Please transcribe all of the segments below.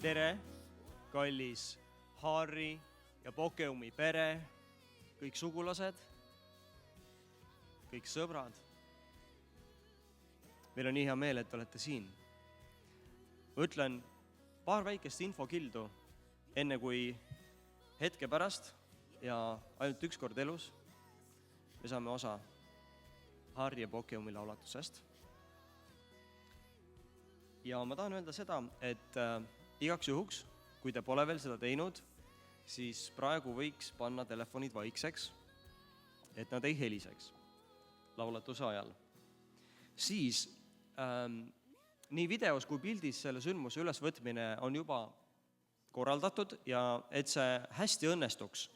Tere, kallis Harri ja Pokeumi pere, kõik sugulased, kõik sõbrad. Meil on nii hea meel, et olete siin. Ütlen paar väikest infokildu, enne kui hetke pärast ja ainult üks kord elus me saame osa Harri ja Pokeumi laulatusest. Ja ma tahan öelda seda, et igaks juhuks, kui te pole veel seda teinud, siis praegu võiks panna telefonid vaikseks, et nad ei heliseks laulatuse ajal. Siis nii videos kui pildis selle sündmuse ülesvõtmine on juba korraldatud ja et see hästi õnnestuks,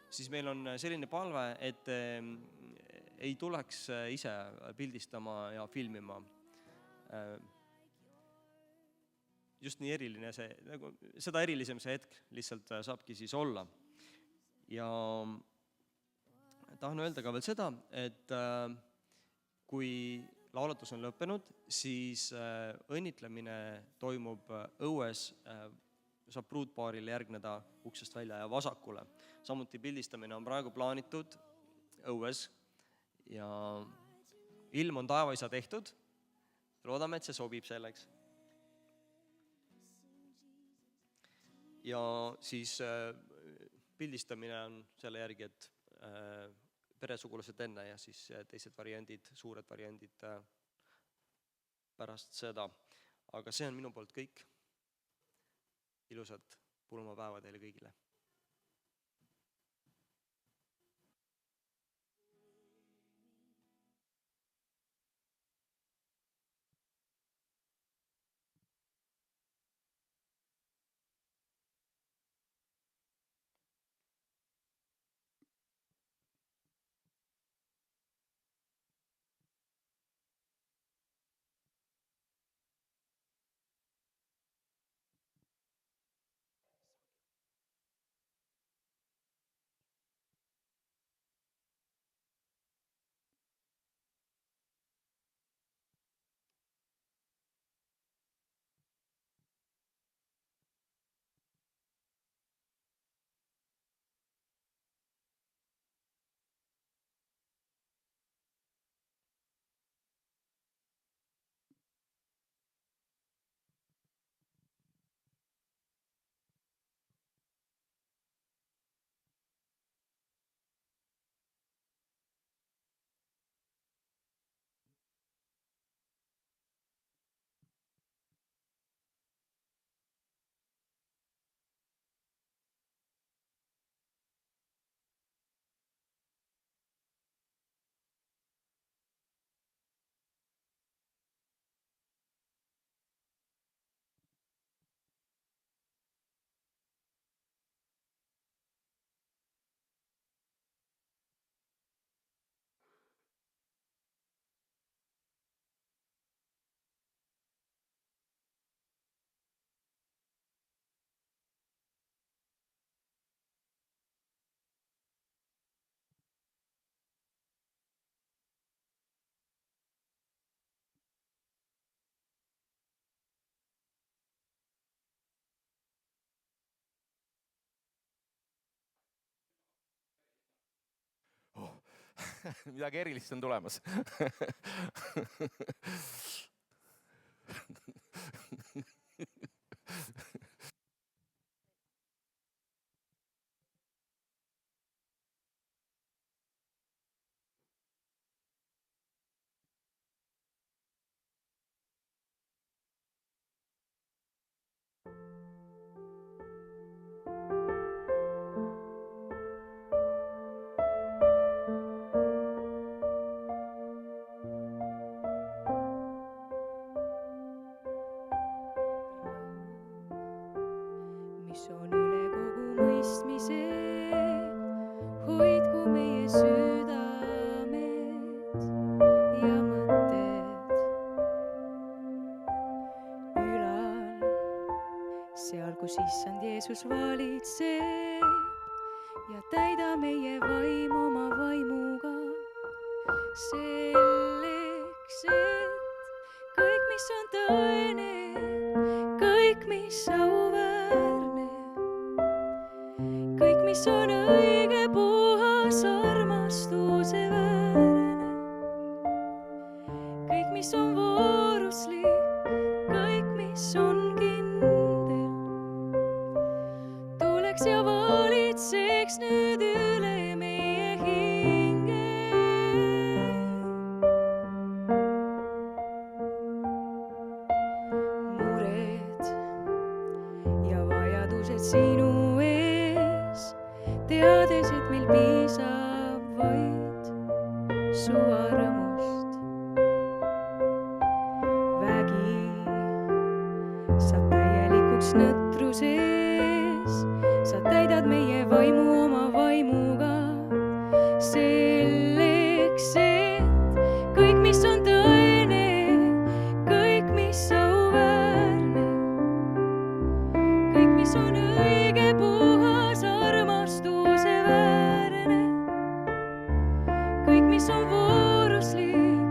siis meil on selline palve, et ei tuleks ise pildistama ja filmima. Just nii eriline see, seda erilisem see hetk lihtsalt saabki siis olla. Ja tahan öelda ka veel seda, et kui laulatus on lõppenud, siis õnnitlemine toimub õues, saab pruutpaarile järgneda uksest välja ja vasakule. Samuti pildistamine on praegu plaanitud õues ja ilm on taevaisa tehtud. Loodame, et see sobib selleks. Ja siis pildistamine on selle järgi, et peresugulased enne ja siis teised variandid, suured variandid pärast seda. Aga see on minu poolt kõik. Ilusat pulmapäeva teile kõigile. Midagi erilist on tulemas. Mis on üle kogu mõistmise, hoidku meie südamed ja mõtted ülal, seal, kus Issand Jeesus valitseb ja täida meie vaim oma vaimuga, selleks, et kõik, mis on tõene, kõik, mis mis auväärne, kõik, mis on õige, puhas, armastuse väärne, kõik, mis on vooruslik, kõik, mis on kindel, tuleks ja valitseks nüüd üle meie hinge. Mured ja vajadused sinu ees, teades, et meil piisab vaid su armust. Vägi saab täielikuks nõtruses, sa täidad meie vaimu oma vaimuga, selleks, et kõik, mis on tõene, kõik, mis auväärne, kõik, mis on õige, puhas, armastuse väärne, kõik, mis on vooruslik,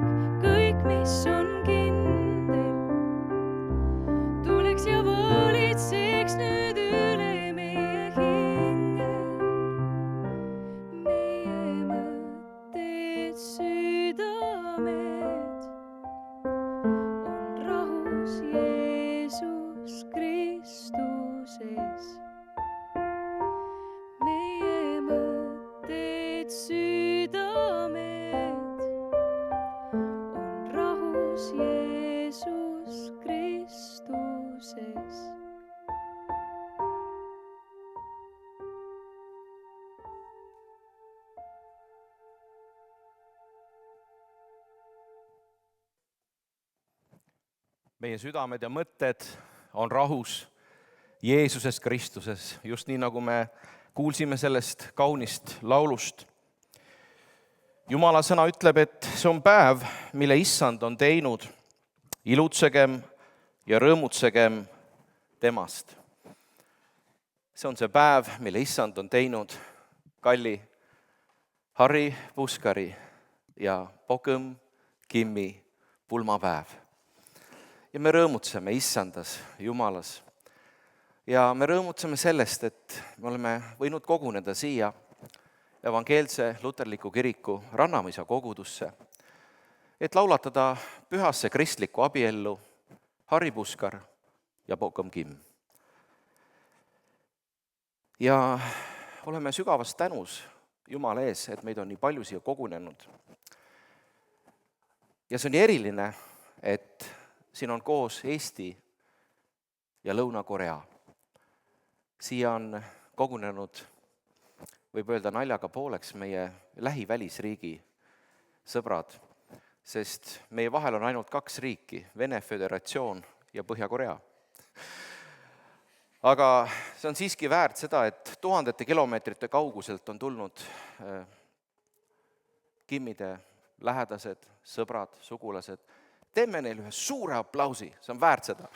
kõik, mis on kindel, tuleks ja valitseks nüüd üle meie hinge. Meie mõtted, südamed on rahus Jeesus Kristuses. Meie mõtted, südamed on rahus Jeesus Kristuses. meie südamed ja mõtted on rahus Jeesuses Kristuses, just nii, nagu me kuulsime sellest kaunist laulust. Jumala sõna ütleb, et see on päev, mille Issand on teinud, ilutsegem ja rõõmutsegem temast. See on see päev, mille Issand on teinud, kalli Harri Puskari ja Pogõm Kimmi pulmapäev. Ja me rõõmutseme Issandas, Jumalas. Ja me rõõmutseme sellest, et me oleme võinud koguneda siia evangeelse luterliku kiriku Rannamõisa kogudusse, et laulatada pühasse kristlikku abiellu Harri Puskar ja Pogõm Kimm. Ja oleme sügavas tänus Jumala ees, et meid on nii palju siia kogunenud. Ja see on nii eriline, et siin on koos Eesti ja Lõuna-Korea. Siia on kogunenud, võib öelda naljaga pooleks, meie lähivälisriigi sõbrad, sest meie vahel on ainult 2 riiki, Vene Föderatsioon ja Põhja-Korea. Aga see on siiski väärt seda, et tuhandete kilomeetrite kauguselt on tulnud Kimmide lähedased, sõbrad, sugulased. Teeme neile ühe suure aplausi, see on väärt seda.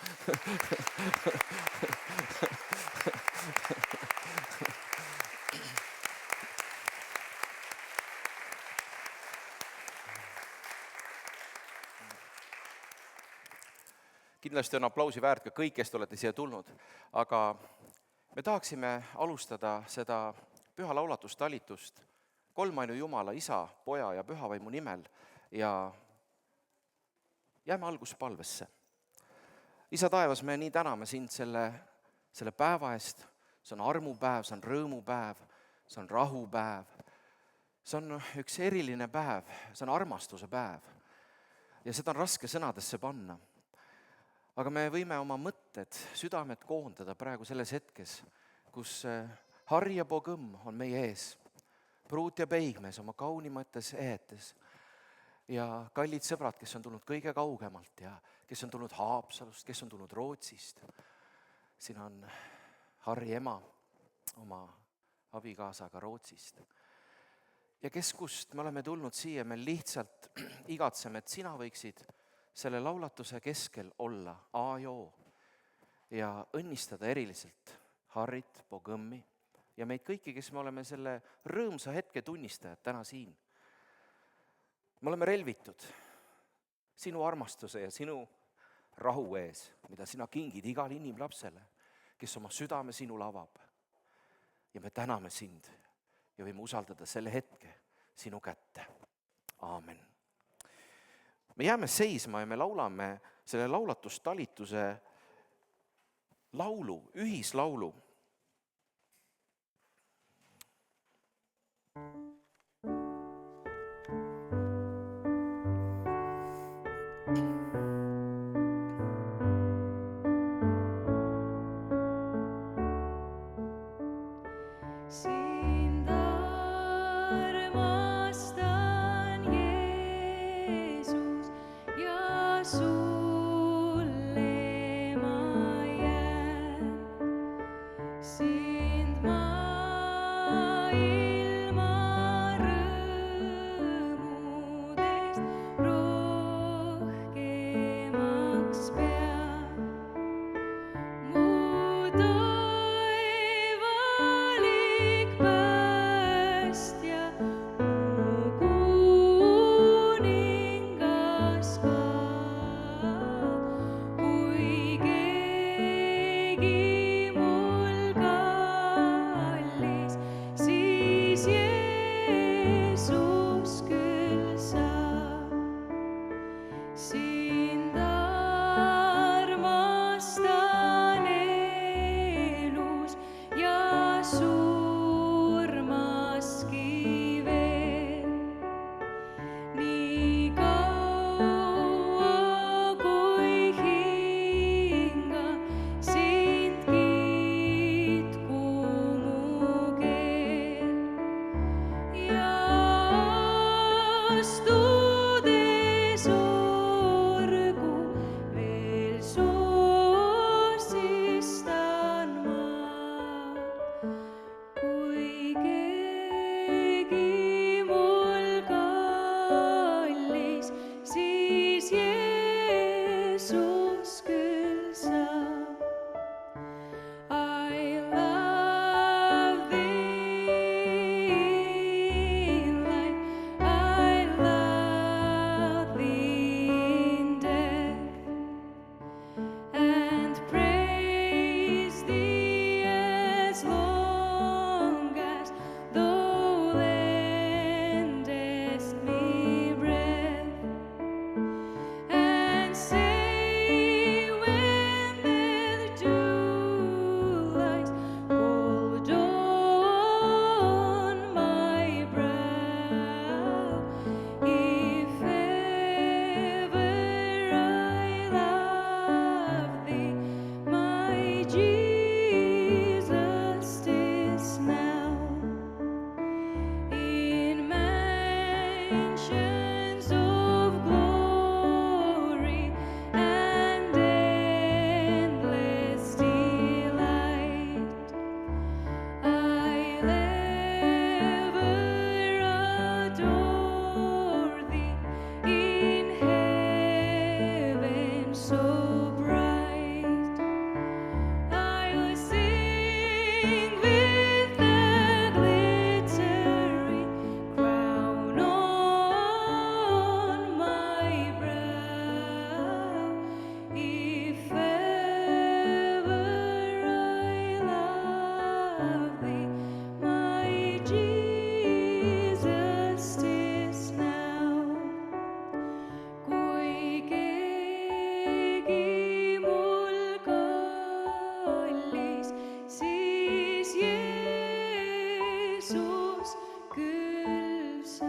Kindlasti on aplausi väärt ka kõik, kes te olete siia tulnud, aga me tahaksime alustada seda püha laulatustalitust kolmainu Jumala, Isa, Poja ja Pühavaimu nimel ja jääme alguspalvesse. Isa taevas, me nii täname sind selle päeva eest, see on armupäev, see on rõõmupäev, see on rahupäev, see on üks eriline päev, see on armastuse päev ja seda on raske sõnadesse panna. Aga me võime oma mõtted, südamed koondada praegu selles hetkes, kus Harri ja Pogõm on meie ees, pruut ja peigmees oma kaunimates ehetes ja kallid sõbrad, kes on tulnud kõige kaugemalt ja kes on tulnud Haapsalust, kes on tulnud Rootsist. Siin on Harri ema oma abikaasaga Rootsist. Ja kes kust me oleme tulnud siia, me lihtsalt igatseme, et sina võiksid selle laulatuse keskel olla A-joo ja õnnistada eriliselt Harrit, Pogõmmi ja meid kõiki, kes me oleme selle rõõmsa hetke tunnistajad täna siin. Me oleme relvitud sinu armastuse ja sinu rahu ees, mida sina kingid igale inimlapsele. kes oma südame sinule avab. Ja me täname sind ja võime usaldada selle hetke sinu kätte. Aamen. Me jääme seisma ja me laulame selle laulatustalituse laulu, ühislaulu. Sind armastan, Jeesus, ja sulle ma jään. Sind ma ilma rõõmudest rohkemaks pean. Mu taevalik päästja, mu kuningas ka. Kui keegi mul kallis, siis Jeesus küll sa. Sind armastan elus ja surmaski veel. Nii kaua kui hingan, sind kiitku mu keel. Ja astudes orgu veel soosistan ma. Kui keegi mul kallis, siis Jeesus küll sa. I love thee in life, I love thee in death, and praise thee as long as thou lendest me breath, and say when the dew lies cold on my brow, if ever I love thee, my Jesus, 'tis now. In mansions of glory and endless delight, I'll ever adore thee in heaven so bright. I'll sing with the glittering crown on my brow, if ever I love thee, my Jesus, 'tis now. Kui keegi mul kallis, siis Jeesus küll sa.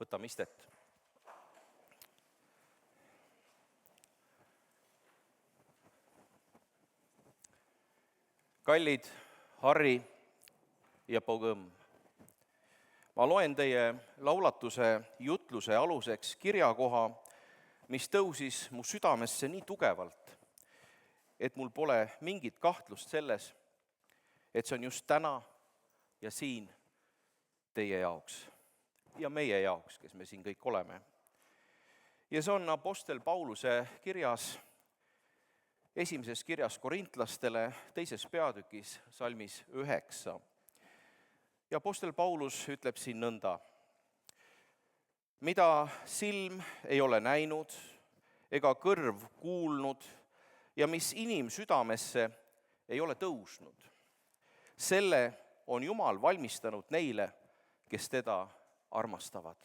Võtame istet. Kallid Harri ja Pogõmm, ma loen teie laulatuse jutluse aluseks kirjakoha, mis tõusis mu südamesse nii tugevalt, et mul pole mingit kahtlust selles, et see on just täna ja siin teie jaoks ja meie jaoks, kes me siin kõik oleme. Ja see on apostel Pauluse kirjas, esimeses kirjas korintlastele, 2. peatükis, salmis 9. Ja apostel Paulus ütleb siin nõnda: mida silm ei ole näinud ega kõrv kuulnud ja mis inimsüdamesse ei ole tõusnud. Selle on Jumal valmistanud neile, kes teda armastavad.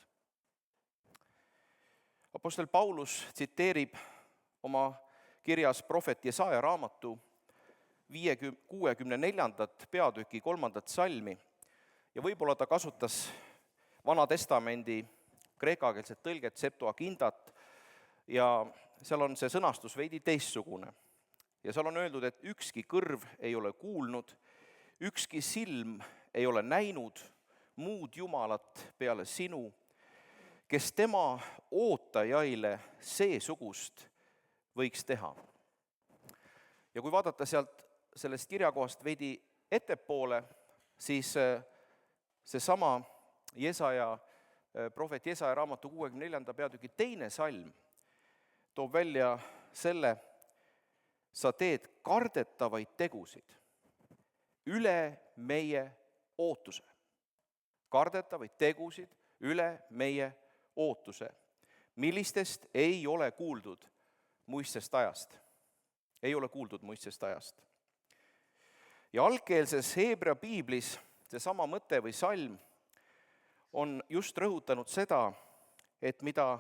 Apostel Paulus tsiteerib oma kirjas prohvet Jesaja raamatu 64. peatüki 3. salmi ja võib-olla ta kasutas Vana Testamendi kreekakeelset tõlget Septuagintat ja seal on see sõnastus veidi teistsugune. Ja seal on öeldud, et ükski kõrv ei ole kuulnud, ükski silm ei ole näinud muud Jumalat peale sinu, kes tema ootajaile seesugust võiks teha. Ja kui vaadata sellest kirjakohast veidi ettepoole, siis seesama prohvet Jesaja raamatu 64. peatüki 2. salm toob välja selle, sa teed kardetavaid tegusid üle meie ootuse. Kardetavaid tegusid üle meie ootuse, millistest ei ole kuuldud muistsest ajast. Ei ole kuuldud muistsest ajast. Ja algkeelses Heebrea piiblis seesama mõte või salm on just rõhutanud seda, et mida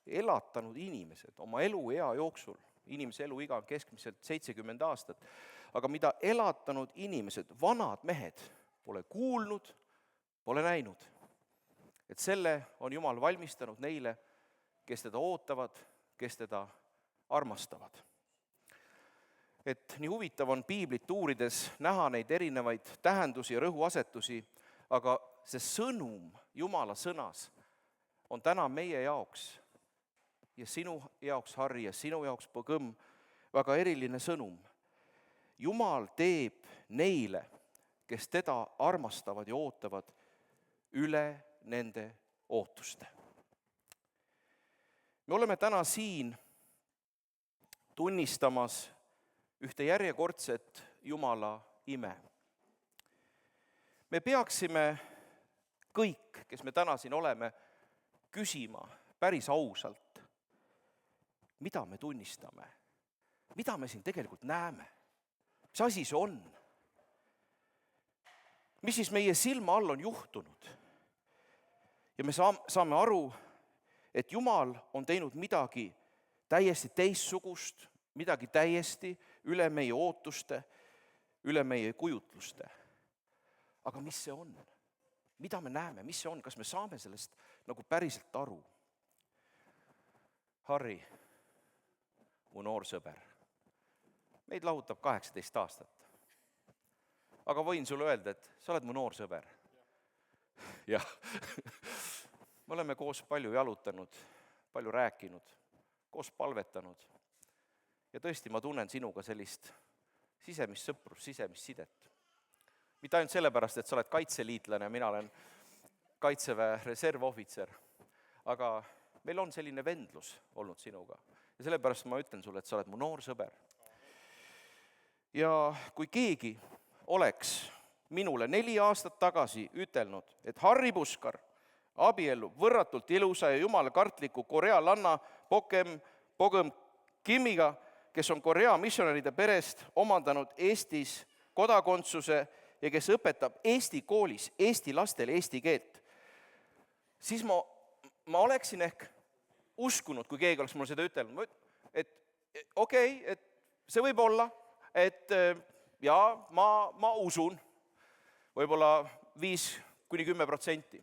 elatanud inimesed oma eluea jooksul, inimese eluiga on keskmiselt 70 aastat, aga mida elatanud inimesed, vanad mehed, pole kuulnud, pole näinud. Et selle on Jumal valmistanud neile, kes teda ootavad, kes teda armastavad. Et nii huvitav on piiblit uurides näha neid erinevaid tähendusi ja rõhuasetusi, aga see sõnum Jumala sõnas on täna meie jaoks ja sinu jaoks, Harri, ja sinu jaoks, Põgõmm, väga eriline sõnum. Jumal teeb neile, kes teda armastavad ja ootavad, üle nende ootuste. Me oleme täna siin tunnistamas ühte järjekordset Jumala ime. Me peaksime kõik, kes me täna siin oleme, küsima päris ausalt, mida me tunnistame, mida me siin tegelikult näeme, mis asi see on, mis siis meie silma all on juhtunud. Ja me saame aru, et Jumal on teinud midagi täiesti teistsugust, midagi täiesti üle meie ootuste, üle meie kujutluste. Aga mis see on? Mida me näeme, mis see on, kas me saame sellest nagu päriselt aru? Harri, mu noor sõber, meid lahutab 18 aastat. Aga võin sulle öelda, et sa oled mu noor sõber. Jah, me oleme koos palju jalutanud, palju rääkinud, koos palvetanud. Ja tõesti, ma tunnen sinuga sellist sisemist sõprust, sisemist sidet. Mitte ainult sellepärast, et sa oled kaitseliitlane ja mina olen Kaitseväe reservohvitser, aga meil on selline vendlus olnud sinuga. Ja sellepärast ma ütlen sulle, et sa oled mu noor sõber. Ja kui keegi oleks minule 4 aastat tagasi ütelnud, et Harri Puskar abiellub võrratult ilusa ja jumalakartliku korealanna Põgõmm Kimiga, kes on Korea missionäride perest omandanud Eestis kodakondsuse ja kes õpetab Eesti koolis eesti lastele eesti keelt, siis ma oleksin ehk uskunud, kui keegi oleks mulle seda ütelnud, et okei, et see võib olla, et jaa, ma usun, võib-olla 5-10%.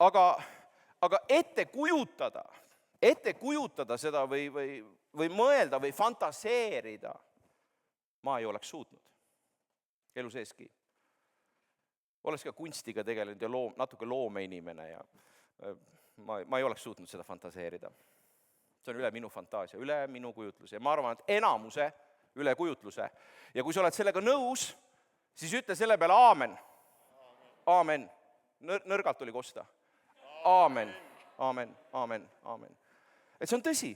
Aga ette kujutada seda või mõelda või fantaseerida, ma ei oleks suutnud elu seeski. Oleks ka kunstiga tegelenud ja natuke loomeinimene ja ma ei oleks suutnud seda fantaseerida. See on üle minu fantaasia, üle minu kujutluse ja ma arvan, et enamuse üle kujutluse. Ja kui sa oled sellega nõus, siis ütle selle peale aamen. Aamen. Nõrgalt oli kosta. Aamen. Aamen, aamen, aamen. Et see on tõsi.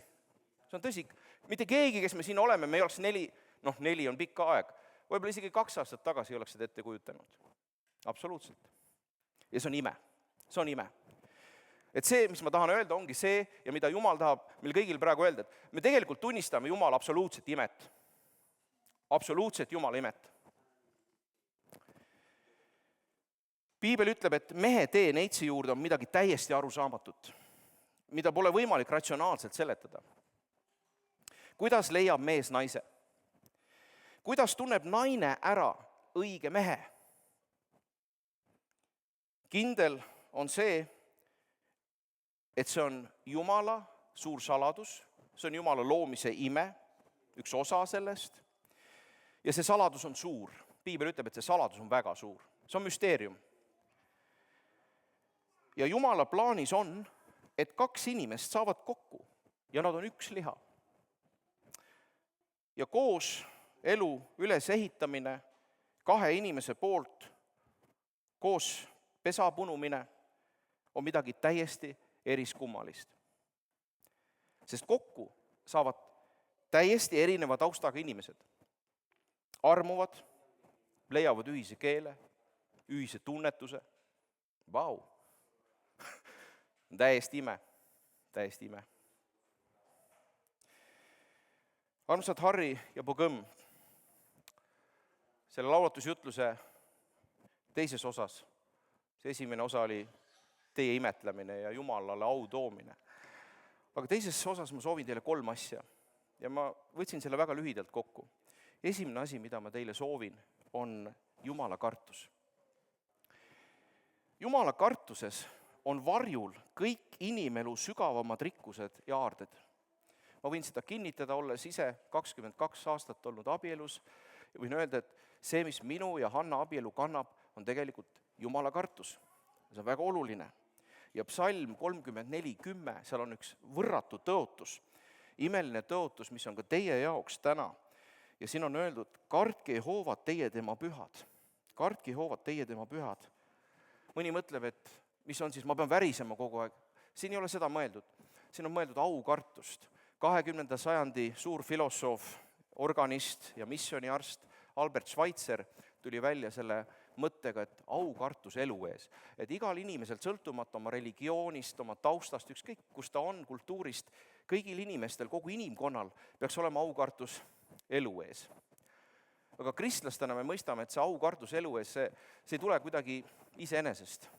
See on tõsi. Mitte keegi, kes me siin oleme, me ei oleks 4 on pikka aeg. Võib-olla isegi 2 aastat tagasi ei oleks seda ette kujutanud. Absoluutselt. Ja see on ime. See on ime. Et see, mis ma tahan öelda, ongi see ja mida Jumal tahab meil kõigil praegu öelda, et me tegelikult tunnistame Jumala absoluutset imet. Absoluutset Jumala imet. Piibel ütleb, et mehe tee neitsi juurde on midagi täiesti arusaamatut, mida pole võimalik ratsionaalselt seletada. Kuidas leiab mees naise? Kuidas tunneb naine ära õige mehe? Kindel on see, et see on Jumala suur saladus, see on Jumala loomise ime, üks osa sellest, ja see saladus on suur. Piibel ütleb, et see saladus on väga suur. See on müsteerium. Ja Jumala plaanis on, et 2 inimest saavad kokku ja nad on üks liha. Ja koos elu ülesehitamine 2 inimese poolt, koos pesa punumine on midagi täiesti eriskummalist. Sest kokku saavad täiesti erineva taustaga inimesed. Armuvad, leiavad ühise keele, ühise tunnetuse. Vau! Täiesti ime, täiesti ime. Armsad Harri ja Bogõmm, selle laulatusjutluse teises osas, see esimene osa oli teie imetlemine ja Jumalale au toomine. Aga teises osas ma soovin teile 3 asja ja ma võtsin selle väga lühidalt kokku. Esimene asi, mida ma teile soovin, on Jumala kartus. Jumala kartuses on varjul kõik inimelu sügavamad rikkused ja aarded. Ma võin seda kinnitada, olles ise 22 aastat olnud abielus, ja võin öelda, et see, mis minu ja Hanna abielu kannab, on tegelikult Jumala kartus. See on väga oluline. Ja psalm 34:10, seal on üks võrratu tõotus, imeline tõotus, mis on ka teie jaoks täna. Ja siin on öeldud, kartke Jehovat teie tema pühad. Kartke Jehovat teie tema pühad. Mõni mõtleb, et mis on siis, ma pean värisema kogu aeg. Siin ei ole seda mõeldud. Siin on mõeldud aukartust. 20. sajandi suur filosoof, organist ja missioniarst Albert Schweitzer tuli välja selle mõttega, et aukartus elu ees. Et igal inimesel sõltumata oma religioonist, oma taustast, ükskõik kus ta on, kultuurist, kõigil inimestel, kogu inimkonnal peaks olema aukartus elu ees. Aga kristlastena me mõistame, et see aukartus elu ees, see ei tule kuidagi iseenesest.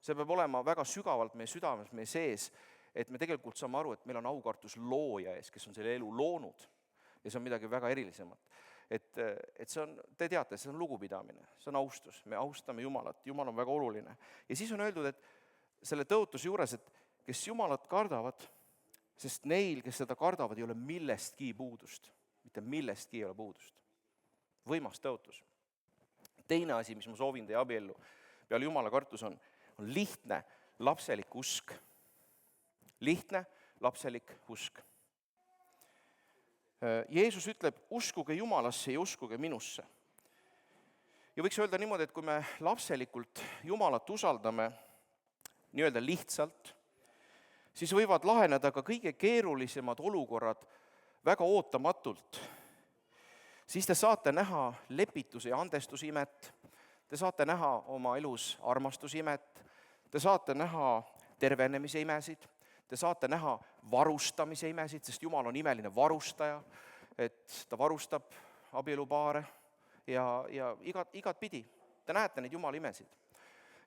See peab olema väga sügavalt meie südames, meie sees, et me tegelikult saame aru, et meil on aukartus looja ees, kes on selle elu loonud. Ja see on midagi väga erilisemat. Et see on, te teate, see on lugupidamine, see on austus, me austame Jumalat, Jumal on väga oluline. Ja siis on öeldud, et selle tõotuse juures, et kes Jumalat kardavad, sest neil, kes seda kardavad, ei ole millestki puudust. Mitte millestki ei ole puudust. Võimas tõotus. Teine asi, mis ma soovin teie abiellu, peale Jumala kartus on lihtne, lapselik usk. Lihtne, lapselik usk. Jeesus ütleb, uskuge Jumalasse ja uskuge minusse. Ja võiks öelda niimoodi, et kui me lapselikult Jumalat usaldame nii-öelda lihtsalt, siis võivad laheneda ka kõige keerulisemad olukorrad väga ootamatult. Siis te saate näha lepituse ja andestusimet, te saate näha oma elus armastusimet, te saate näha tervenemise imesid, te saate näha varustamise imesid, sest Jumal on imeline varustaja, et ta varustab abielupaare ja igat pidi. Te näete neid Jumala imesid.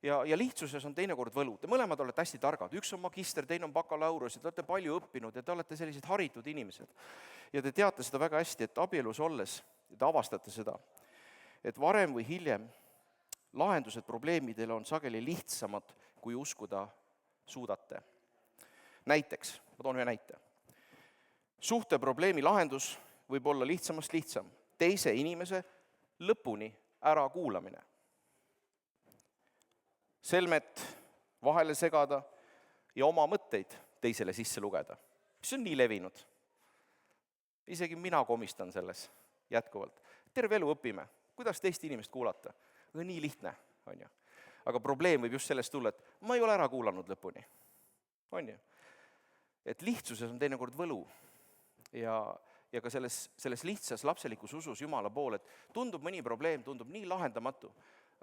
Ja lihtsuses on teinekord võlu. Te mõlemad olete hästi targad. Üks on magister, teine on bakalaureus ja te olete palju õppinud ja te olete sellised haritud inimesed. Ja te teate seda väga hästi, et abielus olles, te avastate seda, et varem või hiljem lahendused probleemidele on sageli lihtsamad, kui uskuda suudate. Näiteks, ma toon ühe näite. Suhteprobleemi lahendus võib olla lihtsamast lihtsam. Teise inimese lõpuni ära kuulamine. Selmet vahele segada ja oma mõtteid teisele sisse lugeda. See on nii levinud. Isegi mina komistan selles jätkuvalt. Terve elu õpime. Kuidas teist inimest kuulata? Aga nii lihtne, on ju. Aga probleem võib just sellest tulla, et ma ei ole ära kuulanud lõpuni. On ju? Et lihtsuses on teinekord võlu ja ka selles lihtsas lapselikus usus Jumala poole, et tundub mõni probleem, tundub nii lahendamatu,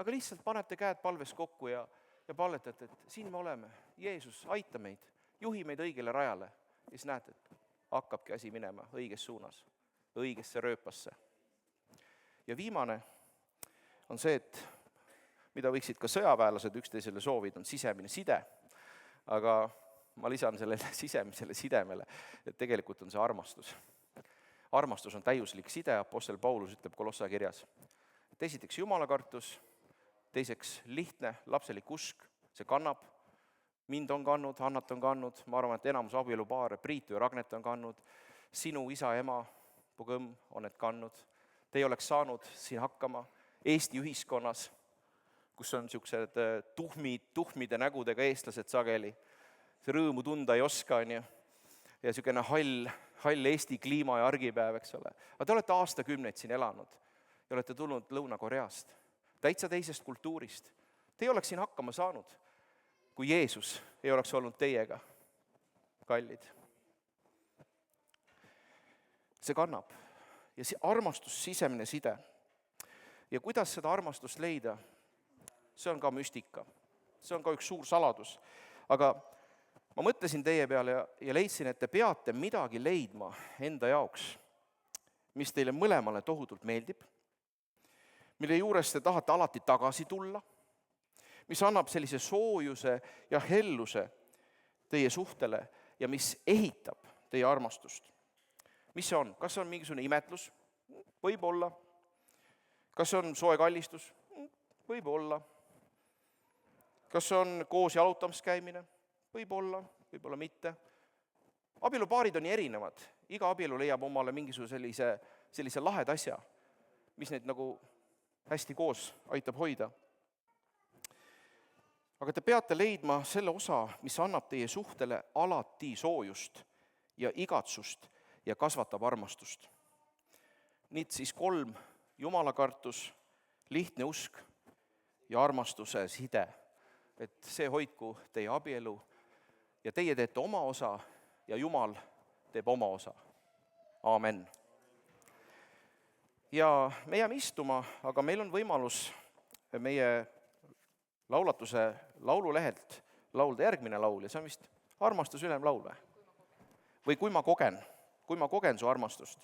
aga lihtsalt panete käed palves kokku ja ja palvetate, et siin me oleme, Jeesus, aita meid, juhi meid õigele rajale. Ja siis näete, et hakkabki asi minema õiges suunas, õigesse rööpasse. Ja viimane on see, et mida võiksid ka sõjaväelased üksteisele soovida, on sisemine side. Aga ma lisan sellele sisemisele sidemele, et tegelikult on see armastus. Armastus on täiuslik side, apostel Paulus ütleb Kolossa kirjas. Esiteks jumalakartus, teiseks lihtne, lapselik usk, see kannab. Mind on kannud, Hannat on kannud, ma arvan, et enamus abielupaare, Priitu ja Ragnet on kannud, sinu isa, ema, Pogõmm on need kannud. Te ei oleks saanud siin hakkama Eesti ühiskonnas, kus on niisugused tuhmide nägudega eestlased sageli. See rõõmu tunda ei oska, on ju. Ja niisugune hall Eesti kliima ja argipäev, eks ole. Aga te olete aastakümneid siin elanud ja olete tulnud Lõuna-Koreast, täitsa teisest kultuurist. Te ei oleks siin hakkama saanud, kui Jeesus ei oleks olnud teiega, kallid. See kannab. Ja see armastus, sisemine side. Ja kuidas seda armastust leida, see on ka müstika. See on ka üks suur saladus. Aga ma mõtlesin teie peale ja leidsin, et te peate midagi leidma enda jaoks, mis teile mõlemale tohutult meeldib, mille juures te tahate alati tagasi tulla, mis annab sellise soojuse ja helluse teie suhtele ja mis ehitab teie armastust. Mis see on? Kas on mingisugune imetlus? Võib-olla. Kas on soe kallistus? Võib-olla. Kas on koos jalutamas käimine? Võib-olla, võib-olla mitte. Abielupaarid on nii erinevad. Iga abielu leiab omale mingisuguse sellise lahed asja, mis neid nagu hästi koos aitab hoida. Aga te peate leidma selle osa, mis annab teie suhtele alati soojust ja igatsust ja kasvatab armastust. Nüüd siis 3, jumalakartus, lihtne usk ja armastuse side. Et see hoidku teie abielu ja teie teete oma osa ja Jumal teeb oma osa. Aamen. Ja me jääme istuma, aga meil on võimalus meie laulatuse laululehelt laulda järgmine laul ja see on vist armastus ülemlaul või kui ma kogen su armastust.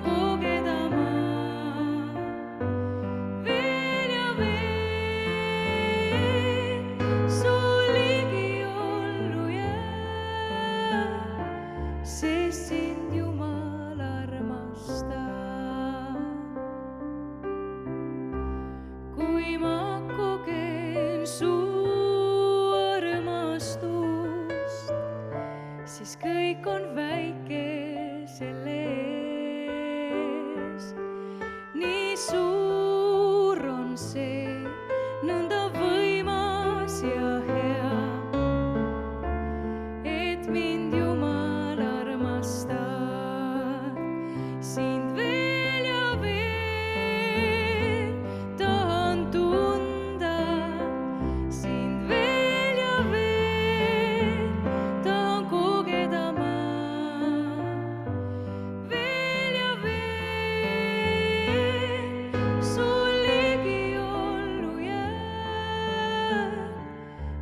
Koge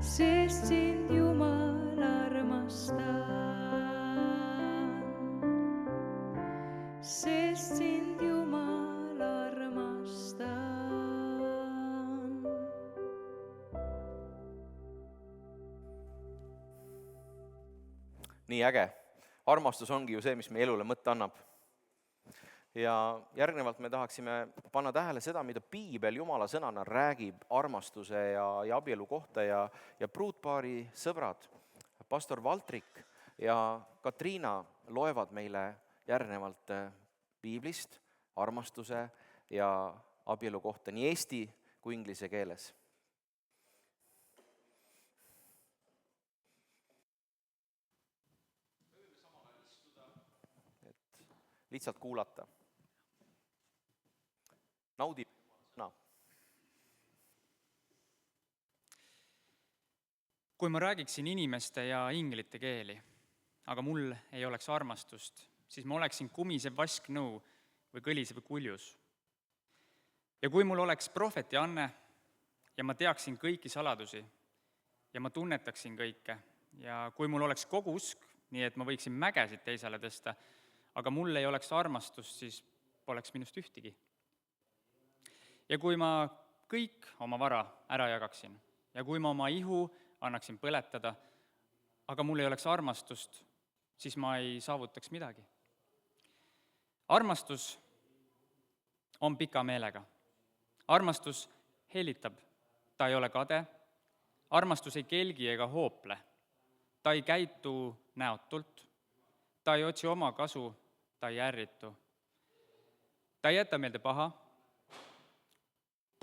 sest sind Jumal armastan. Sest sind Jumal armastan. nii äge. Armastus ongi ju see, mis meie elule mõtte annab. Ja järgnevalt me tahaksime panna tähele seda, mida piibel Jumala sõnana räägib armastuse ja abielu kohta ja pruutpaari sõbrad, pastor Valtrik ja Katriina loevad meile järgnevalt piiblist armastuse ja abielu kohta nii eesti kui inglise keeles. Lihtsalt kuulata. Naudi sõna. Kui ma räägiksin inimeste ja inglite keeli, aga mul ei oleks armastust, siis ma oleksin kumisev vasknõu või kõlisev kuljus. Ja kui mul oleks prohveti anne ja ma teaksin kõiki saladusi ja ma tunnetaksin kõike ja kui mul oleks kogu usk, nii et ma võiksin mägesid teisele tõsta, aga mul ei oleks armastust, siis poleks minust ühtegi. Ja kui ma kõik oma vara ära jagaksin ja kui ma oma ihu annaksin põletada, aga mul ei oleks armastust, siis ma ei saavutaks midagi. Armastus on pika meelega. Armastus hellitab, ta ei ole kade. Armastus ei kelgi ega hoople. Ta ei käitu näotult. Ta ei otsi oma kasu, ta ei ärritu. Ta ei jäta meelde paha.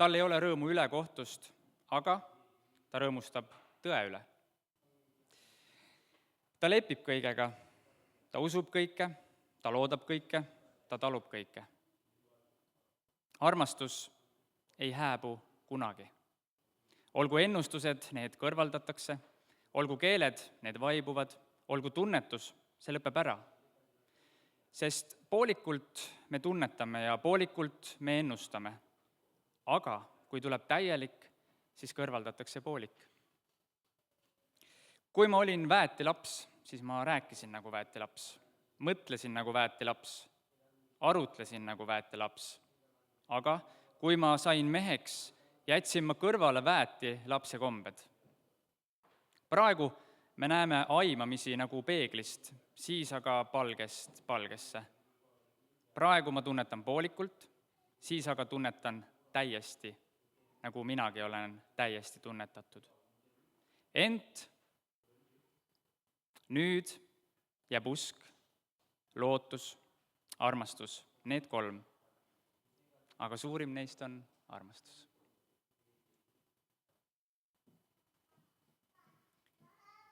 Tal ei ole rõõmu ülekohtust, aga ta rõõmustab tõe üle. Ta lepib kõigega, ta usub kõike, ta loodab kõike, ta talub kõike. Armastus ei hääbu kunagi. Olgu ennustused, need kõrvaldatakse, olgu keeled, need vaibuvad, olgu tunnetus, see lõpeb ära. Sest poolikult me tunnetame ja poolikult me ennustame. Aga kui tuleb täielik, siis kõrvaldatakse poolik. Kui ma olin väetilaps, siis ma rääkisin nagu väetilaps, mõtlesin nagu väetilaps, arutlesin nagu väetilaps. Aga kui ma sain meheks, jätsin ma kõrvale väeti lapse kombed. Praegu me näeme aimamisi nagu peeglist, siis aga palgest palgesse. Praegu ma tunnetan poolikult, siis aga tunnetan täiesti, nagu minagi olen täiesti tunnetatud. Ent nüüd jääb usk, lootus, armastus, need 3. Aga suurim neist on armastus.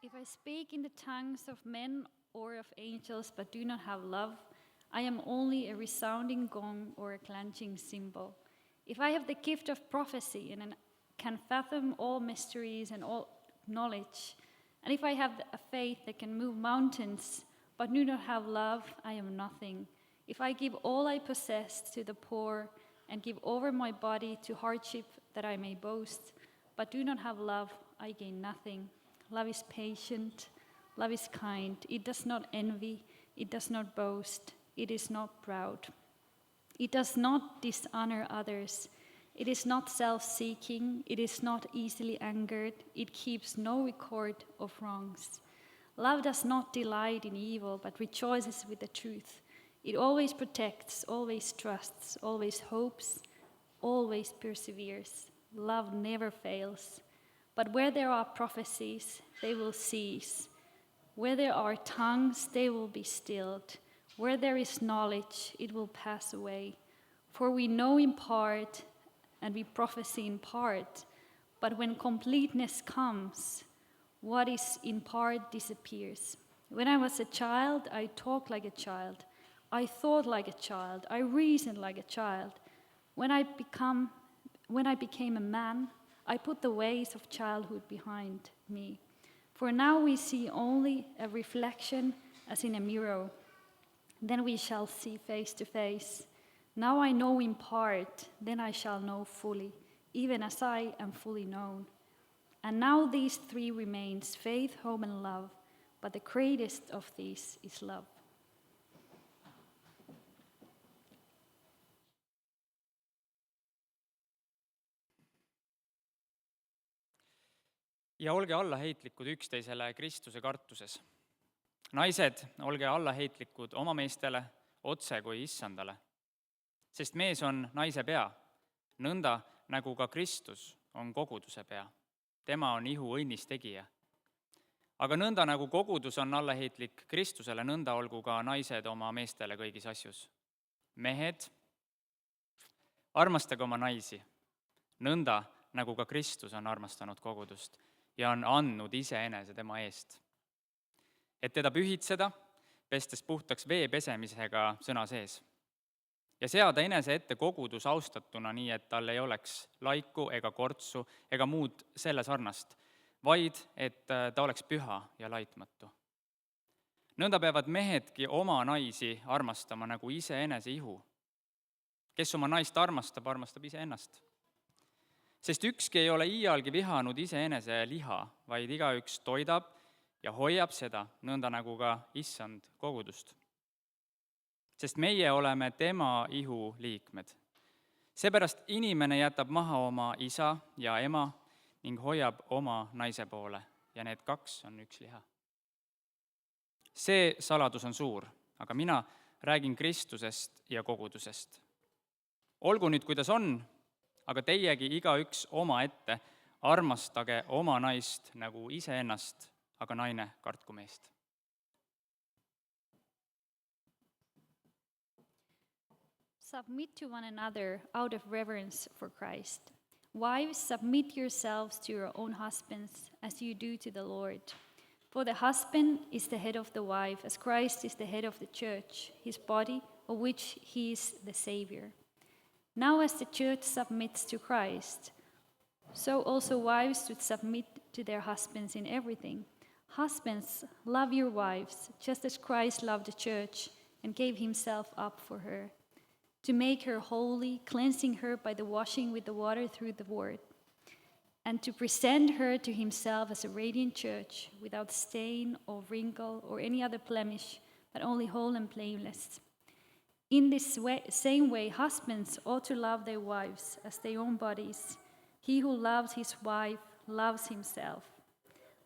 If I speak in the tongues of men or of angels but do not have love, I am only a resounding gong or a clenching cymbal. If I have the gift of prophecy and can fathom all mysteries and all knowledge, and if I have a faith that can move mountains but do not have love, I am nothing. If I give all I possess to the poor and give over my body to hardship that I may boast, but do not have love, I gain nothing. Love is patient, love is kind, it does not envy, it does not boast, it is not proud. It does not dishonor others, it is not self-seeking, it is not easily angered, it keeps no record of wrongs. Love does not delight in evil, but rejoices with the truth. It always protects, always trusts, always hopes, always perseveres. Love never fails. But where there are prophecies, they will cease. Where there are tongues, they will be stilled. Where there is knowledge, it will pass away. For we know in part, and we prophesy in part. But when completeness comes, what is in part disappears. When I was a child, I talked like a child. I thought like a child. I reasoned like a child. When I became a man, I put the ways of childhood behind me. For now we see only a reflection as in a mirror. Then we shall see face to face. Now I know in part, then I shall know fully, even as I am fully known. And now these three remains, faith, hope, and love. But the greatest of these is love. Ja olge allaheitlikud üksteisele Kristuse kartuses. Naised, olge allaheitlikud oma meestele otse kui issandale. Sest mees on naise pea, nõnda nagu ka Kristus on koguduse pea. Tema on ihu õnnis tegija. Aga nõnda nagu kogudus on allaheitlik Kristusele, nõnda olgu ka naised oma meestele kõigis asjus. Mehed, armastage oma naisi, nõnda nagu ka Kristus on armastanud kogudust ja on andnud iseenese tema eest. Et teda pühitseda, pestes puhtaks vee pesemisega sõna sees. Ja seada enese ette kogudus austatuna nii, et tal ei oleks laiku ega kortsu ega muud selle sarnast, vaid et ta oleks püha ja laitmatu. Nõnda peavad mehedki oma naisi armastama nagu iseenese ihu. Kes oma naist armastab, armastab iseennast. Sest ükski ei ole iialgi vihanud iseenese liha, vaid igaüks toidab ja hoiab seda, nõnda nagu ka issand kogudust. Sest meie oleme tema ihu liikmed. Seepärast inimene jätab maha oma isa ja ema ning hoiab oma naise poole ja need kaks on üks liha. See saladus on suur, aga mina räägin Kristusest ja kogudusest. Olgu nüüd, kuidas on, aga teiegi igaüks oma ette armastage oma naist nagu iseennast, aga naine kartku meest. Submit to one another out of reverence for Christ. Wives, submit yourselves to your own husbands as you do to the Lord. For the husband is the head of the wife, as Christ is the head of the church, his body, of which he is the Savior. Now as the church submits to Christ, so also wives should submit to their husbands in everything. Husbands, love your wives, just as Christ loved the church and gave himself up for her, to make her holy, cleansing her by the washing with the water through the word, and to present her to himself as a radiant church, without stain or wrinkle or any other blemish, but only whole and blameless. In this same way, husbands ought to love their wives as their own bodies. He who loves his wife loves himself.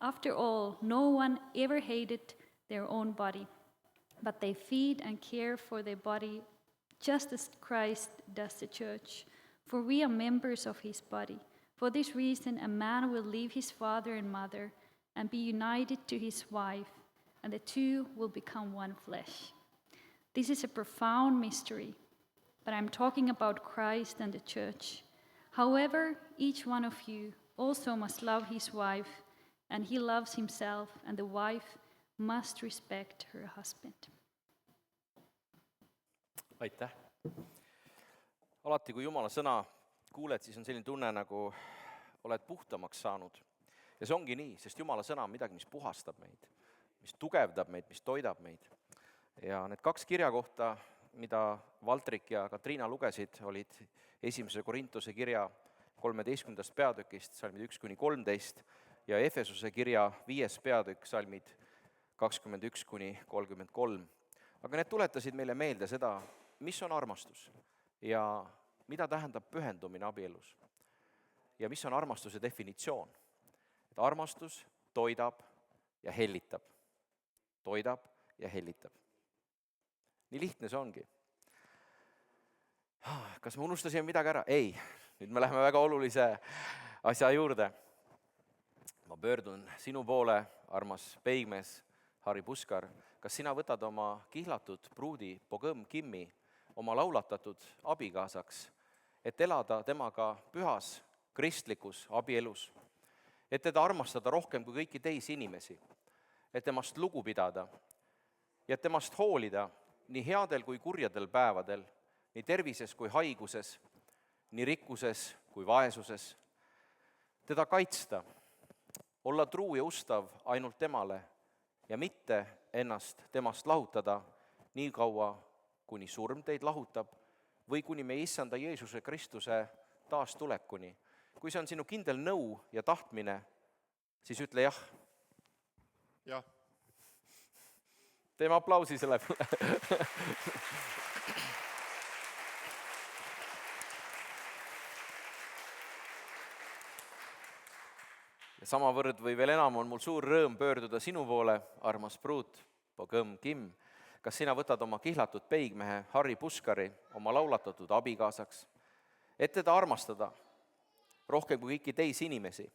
After all, no one ever hated their own body, but they feed and care for their body just as Christ does the church, for we are members of his body. For this reason, a man will leave his father and mother and be united to his wife, and the two will become one flesh. This is a profound mystery, but I'm talking about Christ and the church. However, each one of you also must love his wife, and he loves himself, and the wife must respect her husband. Aitäh! Alati, kui Jumala sõna kuuled, siis on selline tunne, nagu oled puhtamaks saanud. Ja see ongi nii, sest Jumala sõna on midagi, mis puhastab meid, mis tugevdab meid, mis toidab meid. Ja need kaks kirjakohta, mida Valtrik ja Katriina lugesid, olid 1. Korintuse kirja 13. peatükist, salmid 1-13, ja Efesuse kirja 5. peatükk, salmid 21-33. Aga need tuletasid meile meelde seda, mis on armastus ja mida tähendab pühendumine abielus ja mis on armastuse definitsioon. Et armastus toidab ja hellitab. Toidab ja hellitab. Nii lihtne see ongi. Kas me unustasime midagi ära? Ei, nüüd me läheme väga olulise asja juurde. Ma pöördun sinu poole, armas peigmees Harri Puskar. Kas sina võtad oma kihlatud pruudi Pogõm Kimmi oma laulatatud abikaasaks, et elada temaga pühas kristlikus abielus, et teda armastada rohkem kui kõiki teisi inimesi, et temast lugu pidada ja temast hoolida nii headel kui kurjadel päevadel, nii tervises kui haiguses, nii rikkuses kui vaesuses, teda kaitsta, olla truu ja ustav ainult temale ja mitte ennast temast lahutada nii kaua, kuni surm teid lahutab või kuni me issanda Jeesuse Kristuse taastulekuni. Kui see on sinu kindel nõu ja tahtmine, siis ütle jah. jah, Teeme aplausi selle peale. Ja samavõrd või veel enam on mul suur rõõm pöörduda sinu poole, armas pruut, Pogõmm Kim. Kas sina võtad oma kihlatud peigmehe Harri Puskari oma laulatatud abikaasaks, et teda armastada rohkem kui kõiki teisi inimesi,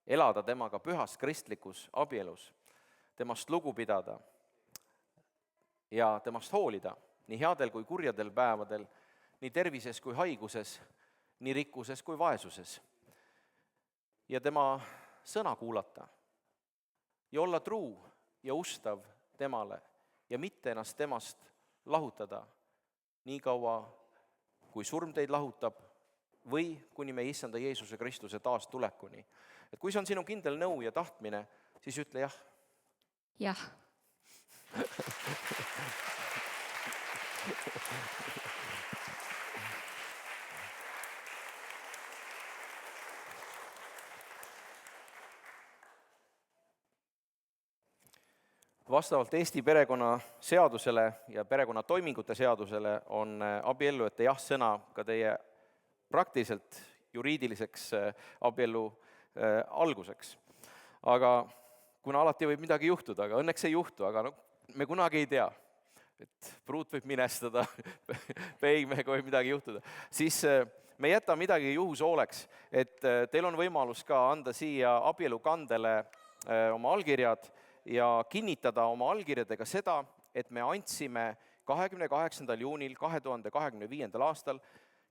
elada temaga pühas kristlikus abielus, temast lugu pidada ja temast hoolida nii headel kui kurjadel päevadel, nii tervises kui haiguses, nii rikkuses kui vaesuses. Ja tema sõna kuulata ja olla truu ja ustav temale ja mitte ennast temast lahutada nii kaua, kui surm teid lahutab või kuni meie issanda Jeesuse Kristuse taas tulekuni. Et kui see on sinu kindel nõu ja tahtmine, siis ütle jah. jah. Vastavalt Eesti perekonnaseadusele ja perekonnatoimingute seadusele on abiellujate jah-sõna ka teie praktiliselt juriidiliseks abiellu alguseks. Aga kuna alati võib midagi juhtuda, aga õnneks ei juhtu, aga me kunagi ei tea, et pruut võib minestada, peigmehega võib midagi juhtuda, siis me ei jäta midagi juhushooleks, et teil on võimalus ka anda siia abielukandele oma allkirjad ja kinnitada oma allkirjadega seda, et me andsime 28. juunil 2025. aastal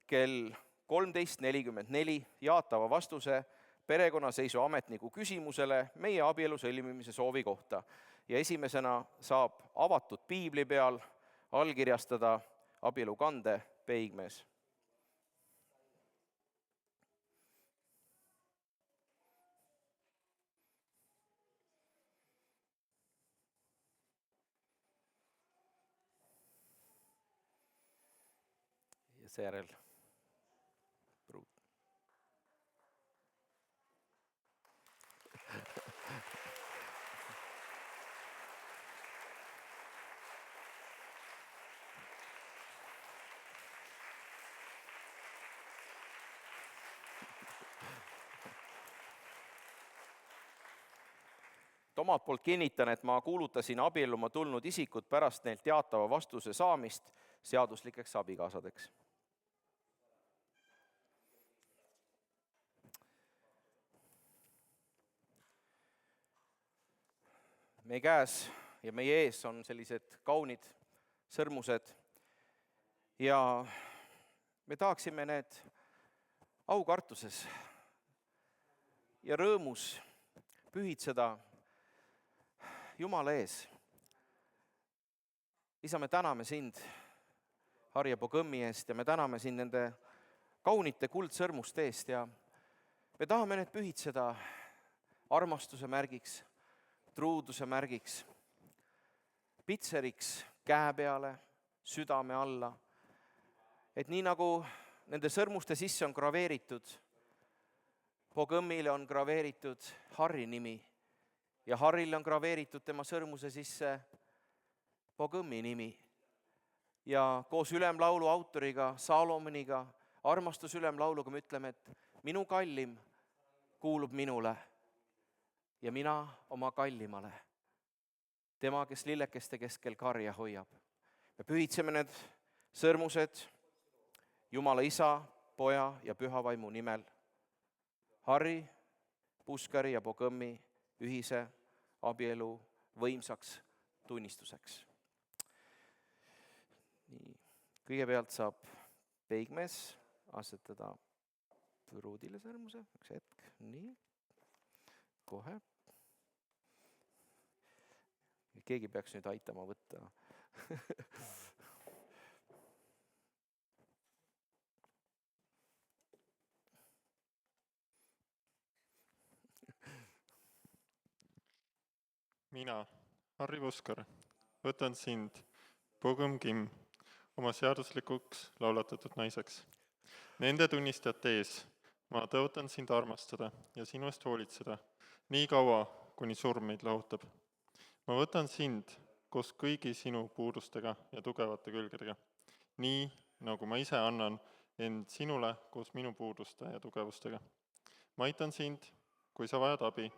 kell 13.44 jaatava vastuse perekonnaseisuametniku küsimusele meie abielu sõlmimise soovi kohta. Ja esimesena saab avatud piibli peal allkirjastada abielukande peigmees. Ja seejärel pruut. Omalt poolt kinnitan, et ma kuulutasin abielluma tulnud isikud pärast neilt teatava vastuse saamist seaduslikeks abikaasadeks. Meie käes ja meie ees on sellised kaunid sõrmused ja me tahaksime need aukartuses ja rõõmus pühitseda Jumala ees. Isa, me täname sind Harri ja Pogõmmi eest ja me täname sind nende kaunite kuldsõrmuste eest ja me tahame need pühitseda armastuse märgiks, truuduse märgiks, pitseriks käe peale, südame alla, et nii nagu nende sõrmuste sisse on graveeritud, Pogõmmile on graveeritud Harri nimi ja Harrile on graveeritud tema sõrmuse sisse Pogõmmi nimi. Ja koos ülemlaulu autoriga, Salomoniga, armastusülemlauluga me ütleme, et minu kallim kuulub minule ja mina oma kallimale, tema, kes lillekeste keskel karja hoiab. Me pühitseme need sõrmused Jumala Isa, Poja ja Püha Vaimu nimel. Harri, Puskari ja Pogõmmi ühise abielu võimsaks tunnistuseks. Nii. Kõigepealt saab peigmees asetada pruudile sõrmuse, üks hetk, nii, kohe. Keegi peaks nüüd aitama võtta. mina, Harri Puskar, võtan sind, Pogõmm Kim, oma seaduslikuks laulatatud naiseks. Nende tunnistajate ees, ma tõotan sind armastada ja sinu eest hoolitseda, nii kaua, kuni surm meid lahutab. Ma võtan sind koos kõigi sinu puudustega ja tugevate külgedega, nii nagu ma ise annan end sinule koos minu puuduste ja tugevustega. Ma aitan sind, kui sa vajad abi,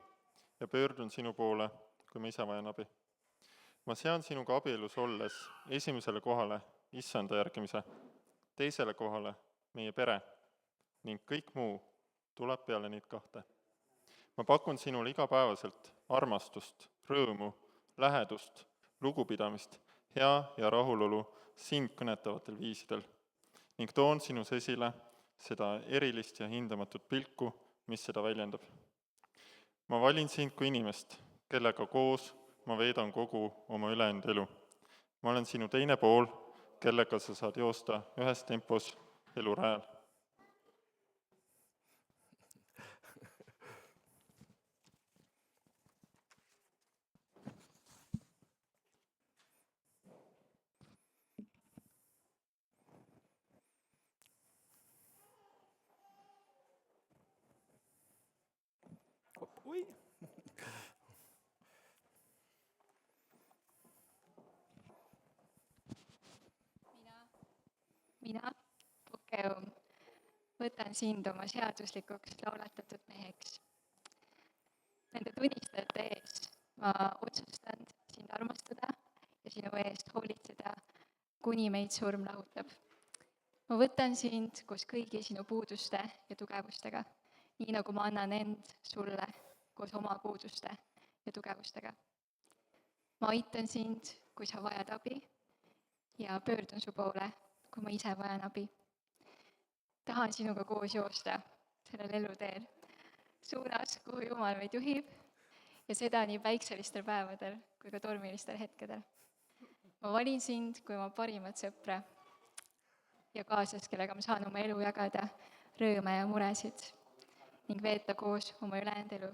ja pöördun sinu poole, kui ma ise vajan abi. Ma sean sinuga abielus olles esimesele kohale issanda järgimise, teisele kohale meie pere ning kõik muu tuleb peale neid kahte. Ma pakun sinule igapäevaselt armastust, rõõmu, lähedust, lugupidamist, hea ja rahulolu sind kõnetavatel viisidel ning toon sinus esile seda erilist ja hindamatut pilku, mis seda väljendab. Ma valin sind kui inimest, kellega koos ma veedan kogu oma ülejäänud elu. Ma olen sinu teine pool, kellega sa saad joosta ühes tempos elurajal. Oi. Mina, Pokeum, võtan sind oma seaduslikuks laulatatud meheks. Nende tunnistajate ees ma otsustan sind armastada ja sinu eest hoolitseda, kuni meid surm lahutab. Ma võtan sind koos kõigi sinu puuduste ja tugevustega, nii nagu ma annan end sulle koos oma puuduste ja tugevustega. Ma aitan sind, kui sa vajad abi ja pöördun su poole, kui ma ise vajan abi. Tahan sinuga koos joosta sellel eluteel suunas, kuhu Jumal meid juhib ja seda nii päikselistel päevadel kui ka tormilistel hetkedel. Ma valin sind kui oma parimat sõpra ja kaaslas, kellega ma saan oma elu jagada, rõõme ja muresid ning veeta koos oma ülejäänud elu.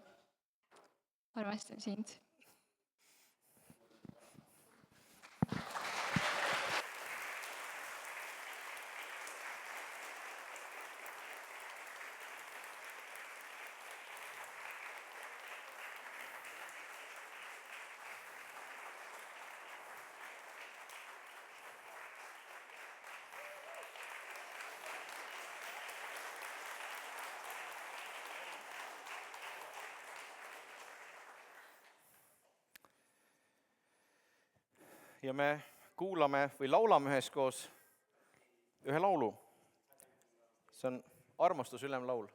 Armastan sind. Ja me kuulame või laulame üheskoos ühe laulu. See on armastus ülemlaul.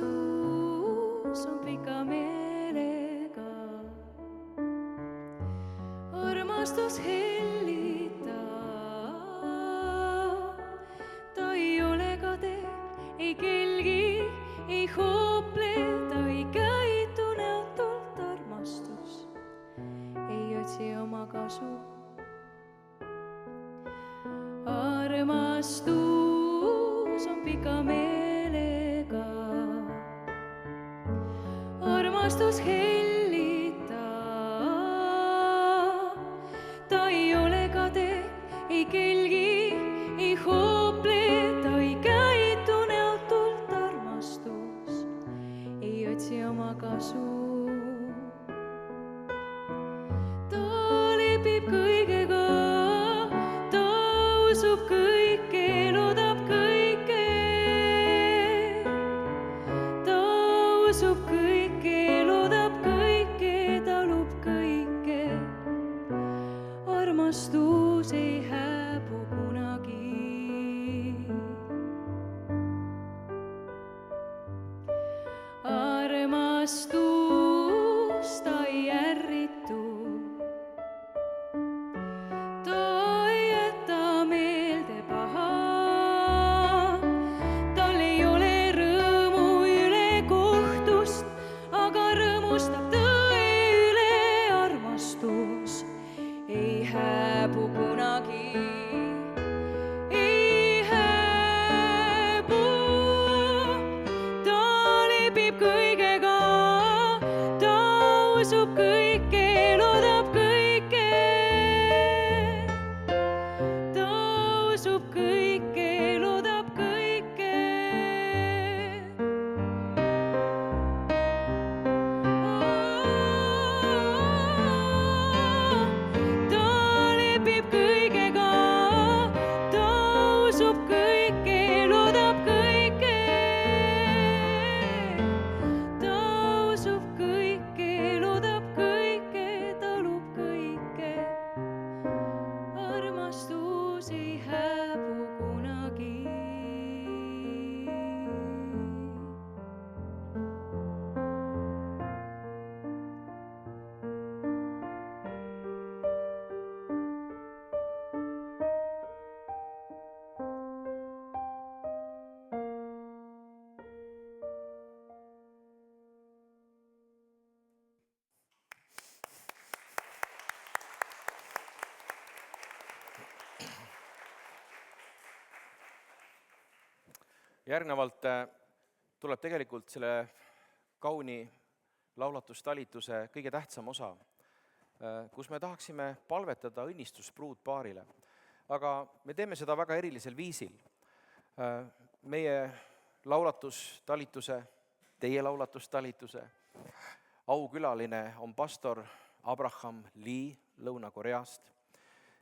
Armastus on pika meelega, armastus hellitab. Ta ei ole kade, ei kelgi, ei hoople, ta ei käitu näotult. Armastus ei otsi oma kasu. Armastus on pika meelega, armastus hellitab. Ta ei ole kade, ei kelgi, ei hoople, ta ei käitu näotult. Armastus ei otsi oma kasu. Ta lepib kõigega, ta usub kõike, loodab kõike. Ta usub kõike, loodab kõike, talub kõike. Armastus ei hääbu kunagi. Armastus, ta ei ärritu. Ta ei jäta meelde paha. Tal ei ole rõõmu üle kohtust, aga rõõmustab tõe üle. Armastus ei hääbu kunagi. Ei järgnevalt tuleb tegelikult selle kauni laulatustalituse kõige tähtsam osa, kus me tahaksime palvetada õnnistust pruutpaarile. Aga me teeme seda väga erilisel viisil. Meie laulatustalituse, teie laulatustalituse aukülaline on pastor Abraham Lee Lõuna-Koreast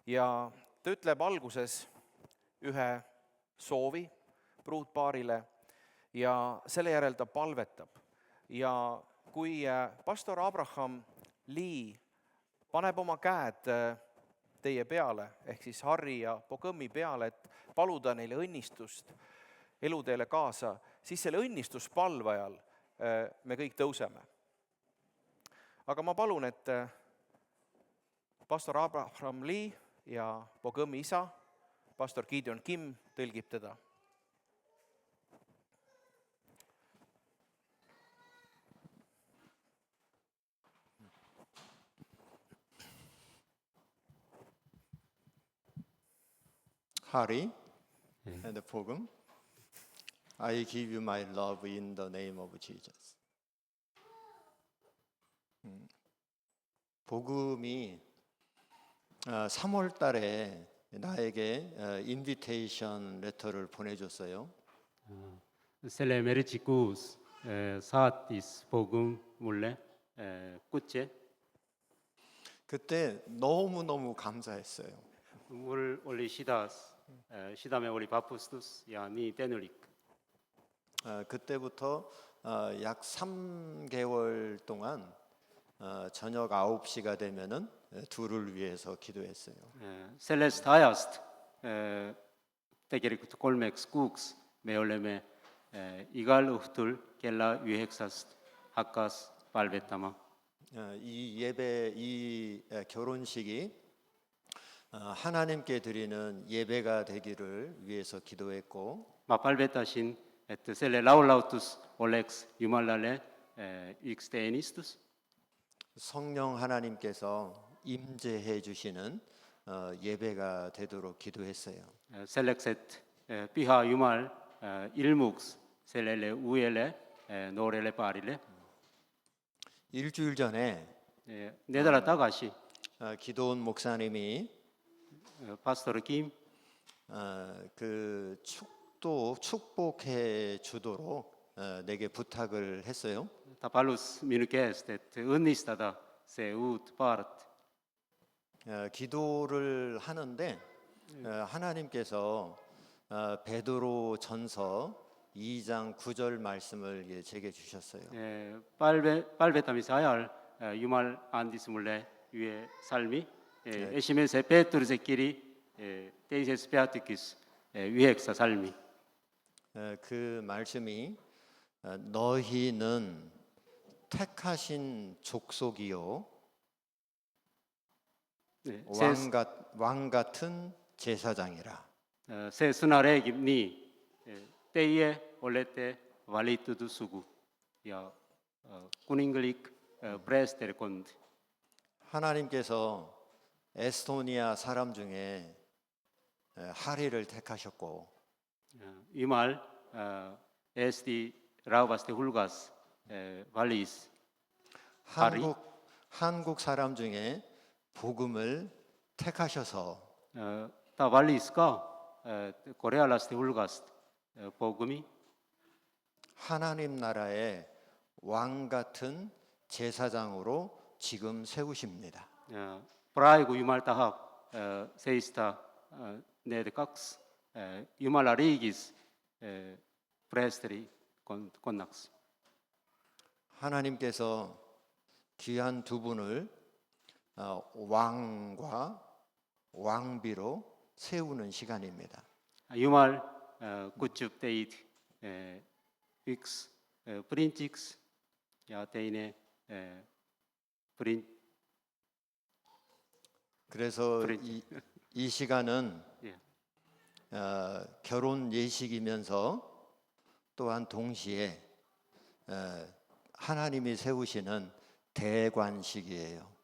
ja ta ütleb alguses ühe soovi pruutpaarile ja selle järel ta palvetab. Ja kui pastor Abraham Lee paneb oma käed teie peale, ehk siis Harri ja Bogõmi peale, et paluda neile õnnistust eluteele kaasa, siis selle õnnistuspalve ajal me kõik tõuseme. Aga ma palun, et pastor Abraham Lee ja Bogõmi isa, pastor Gideon Kim, tõlgib teda. Harry and Bogum, I give you my love in the name of Jesus. 복음이 3월 달에 나에게 인비테이션 레터를 보내줬어요. selle märtsikuus saatis Bogum mulle kutse. 그때 너무너무 감사했어요. mul oli südame oli vapustus ja nii tänulik. 그때부터 약 3개월 동안 저녁 9시가 되면은 둘을 위해서 기도했어요. sellest ajast tegelikult 3 kuuks me oleme igal õhtul kella 9-st hakkas palvetama. 이 예배, 이 결혼식이 하나님께 드리는 예배가 되기를 위해서 기도했고, ma palvetasin, et selle laullatus oleks Jumalale üks teenistus. 성령 하나님께서 임재해 주시는 예배가 되도록 기도했어요. selleks, et Püha Jumal ilmuks sellele uuele noorele paarile. 일주일 전에 nädala tagasi 기도원 목사님이 pastor Kim 그 축복해 주도록 내게 부탁을 했어요. ta palus minu käest, et õnnistada see uut paart. 기도를 하는데 하나님께서 베드로 전서 2장 9절 말씀을 제게 주셨어요. palvetamise ajal Jumal andis mulle ühe salmi, esimese Peetruse kiri teises peatükis 9 salmi. 그 말씀이 너희는 택하신 족속이요 왕 같은 제사장이라. see sõna räägib nii, teie olete valitud sugu ja kuninglik preesterkond. 하나님께서 에스토니아 사람 중에 하리를 택하셨고, Jumal Eesti rahvaste hulgas valis 한국 사람 중에 복음을 택하셔서 ta valis ka korealaste hulgast Bogumi. 하나님 나라의 왕 같은 제사장으로 지금 세우십니다. praegu Jumal tahab seista need 2 Jumala riigis preesteri konnaks. 하나님께서 귀한 두 분을 왕과 왕비로 세우는 시간입니다. Jumal kutsub teid üks printsiks ja teine 그래서 이 시간은 예. 결혼 예식이면서 또한 동시에 하나님이 세우시는 대관식이에요.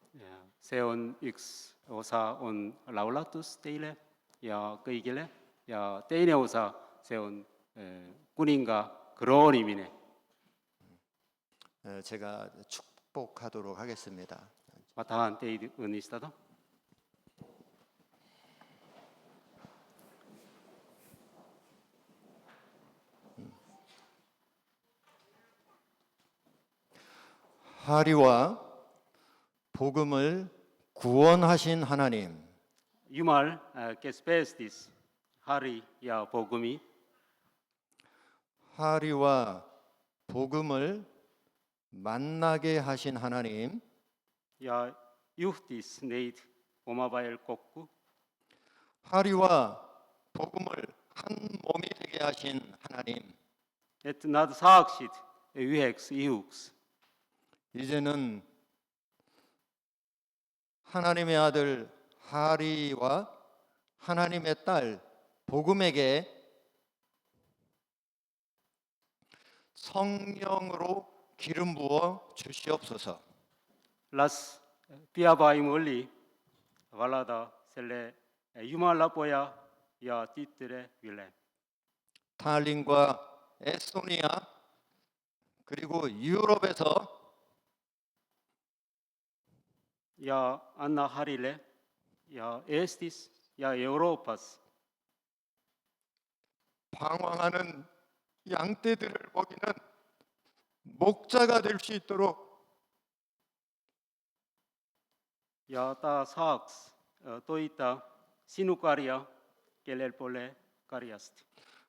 see on üks osa on laulatus teile ja kõigile ja teine osa see on 군인과 그로님이네. 제가 축복하도록 하겠습니다. 와타한 때이 은이스타도. 하리와 복음을 구원하신 하나님, 유말 게스페스티스 하리 야 복음이 하리와 복음을 만나게 하신 하나님, 야 유흐티스 네이드 오마바일 꼭구 하리와 복음을 한 몸이 되게 하신 하나님, 에트 나드 사악시드 유헥스 이훅스 이제는 하나님의 아들 하리와 하나님의 딸 복음에게 성령으로 기름 부어 주시옵소서. 라스 피아바임 올리 발라다 셀레 유말라포야 야 띠뜨레 윌레 탈린과 에스토니아 그리고 유럽에서 야 안나 하릴레 야 에스티스 야 에우로파스 방황하는 양떼들을 먹이는 목자가 될 수 있도록 야따 사악스 또 있다 시누카리아 겔렐폴레 카리아스트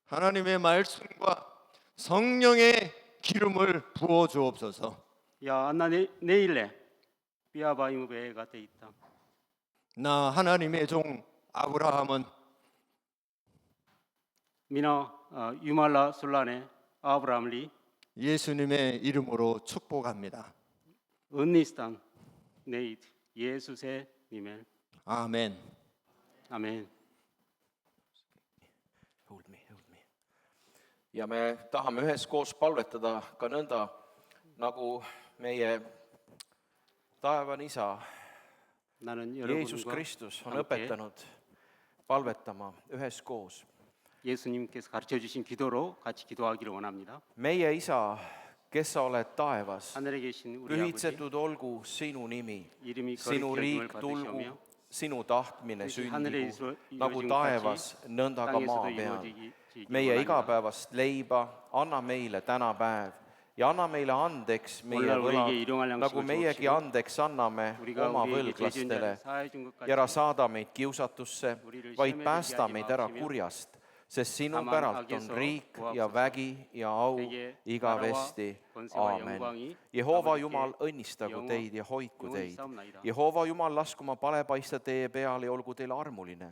하나님의 말씀과 성령의 기름을 부어 주옵소서. 야 안나 네일레 피아바임 베가 돼 있다 나 하나님의 종 아브라함은 미나 유말라 술라네 아브람리 예수님의 이름으로 축복합니다. 은니스탄 네이드 예수세 니멜 아멘. 아멘. ja me tahame üheskoos palvetada ka nõnda, nagu meie taevane isa 나는 Jeesus 여러분과 Kristus on 함께 õpetanud palvetama üheskoos. 예수님께서 가르쳐 주신 기도로 같이 기도하기를 원합니다. meie isa, kes sa oled taevas, 하늘에 계신 우리 아버지 pühitsetud olgu sinu nimi, 이름이 sinu 거룩히 riik 여김을 tulgu, 받으시오며 sinu tahtmine 그것이 하늘에 sündigu 이루어진 nagu 같이 taevas, nõnda ka maa 땅에서도 peal. 이루어지기 meie igapäevast leiba anna meile täna päev ja anna meile andeks meie 오늘날 우리에게 võlad, 일용할 nagu 양식을 meiegi 주옵시고 andeks anname 우리가 oma 우리에게 죄 지은 võlglastele 자를 사하여 준 것 ja ära 같이 saada meid kiusatusse, 우리를 vaid 시험에 päästa 들게 meid 하지 ära 마시며 kurjast, sest sinu 다만 päralt on 악에서 riik ja 구하옵소서. vägi ja au teie igavesti. 나라와 권세와 Aamen. 영광이 Jehova 아버지께 Jumal, õnnistagu 영원- teid ja hoidku 영원히 teid. 싸움나이다. Jehova Jumal, lasku oma pale paista teie peale ja olgu teile armuline.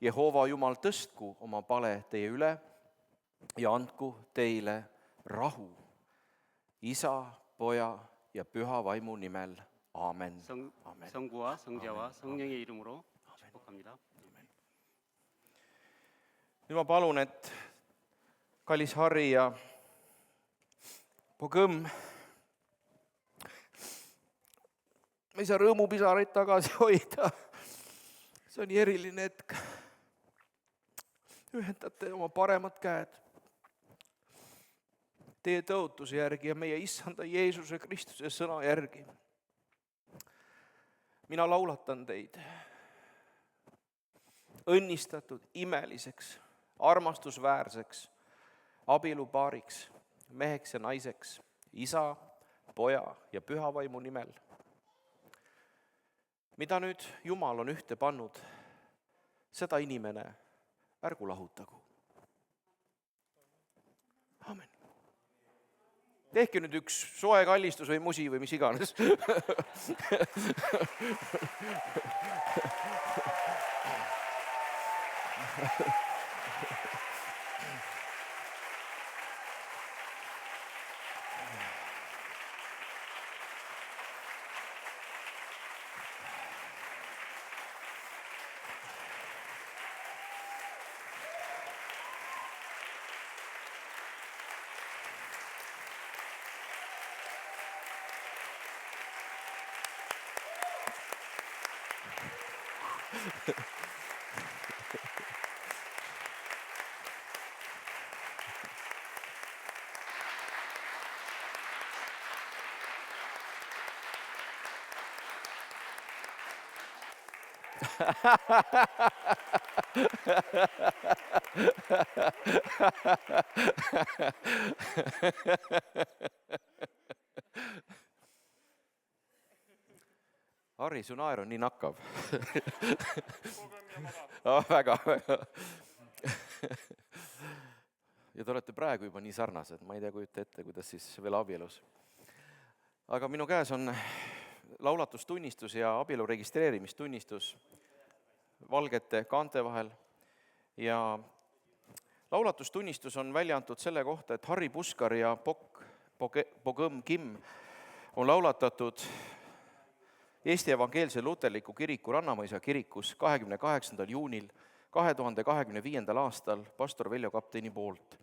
Jehova Jumal, tõstku oma pale teie üle ja andku teile rahu. Isa, Poja ja Püha Vaimu nimel. Aamen. Amen. 성부와 성자와 성령의 이름으로 축복합니다. Nüüd ma palun, et kallis Harri ja Pogõmm, ma ei saa rõõmupisaraid tagasi hoida. See on nii eriline hetk. Ühendate oma paremad käed teie tõotuse järgi ja meie issanda Jeesuse Kristuse sõna järgi. Mina laulatan teid õnnistatud, imeliseks, armastusväärseks abielupaariks, meheks ja naiseks, isa, poja ja püha vaimu nimel. Mida nüüd Jumal on ühte pannud, seda inimene ärgu lahutagu. Amen. Tehke nüüd üks soe kallistus või musi või mis iganes. Harri, su naer on nii nakkav. Väga, väga. Ja te olete praegu juba nii sarnased, ma ei tea, kujuta ette, kuidas siis veel abielus. Aga minu käes on laulatustunnistus ja abielu registreerimistunnistus valgete kaante vahel. Ja laulatustunnistus on välja antud selle kohta, et Harri Puskar ja Bogõm Kim on laulatatud Eesti Evangeelse Luterliku Kiriku Rannamõisa kirikus 28. juunil 2025. aastal pastor Veljo Kapteni poolt.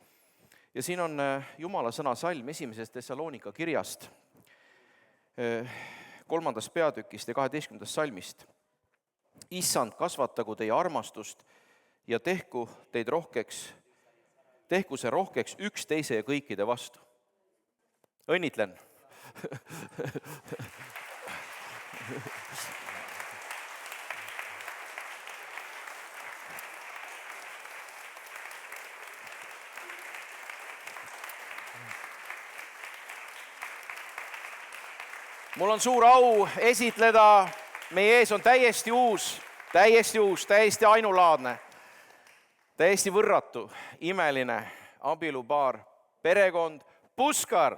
Ja siin on Jumala sõna salm 1. Tessaloonika kirjast, 3. peatükist ja 12. salmist. Issand, kasvatagu teie armastust ja tehku see rohkeks üksteise ja kõikide vastu. Õnnitlen! Mul on suur au esitleda, meie ees on täiesti uus, täiesti ainulaadne, täiesti võrratu, imeline abielupaar, perekond Puskar.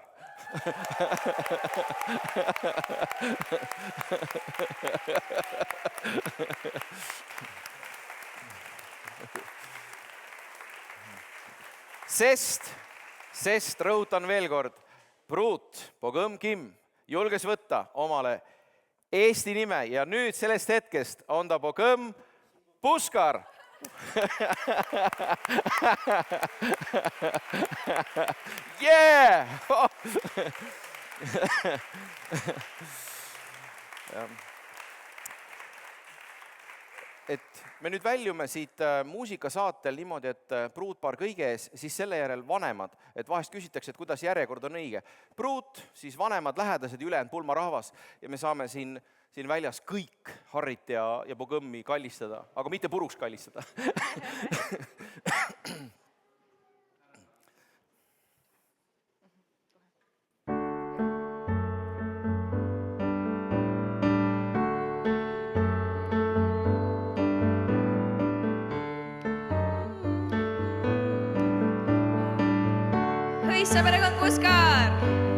Sest rõhutan veel kord, pruut Bogõm Kim julges võtta omale Eesti nime ja nüüd sellest hetkest on ta Bogõm Puskar. Yeah! Et me nüüd väljume siit muusikasaatel niimoodi, et pruutpaar kõige ees, siis selle järel vanemad, et vahest küsitakse, et kuidas järjekord on õige. Pruut, siis vanemad, lähedased, ülejäänud pulmarahvas ja me saame siin väljas kõik Harrit ja Bogõmmi kallistada, aga mitte puruks kallistada. Hõissa perekond Puskar!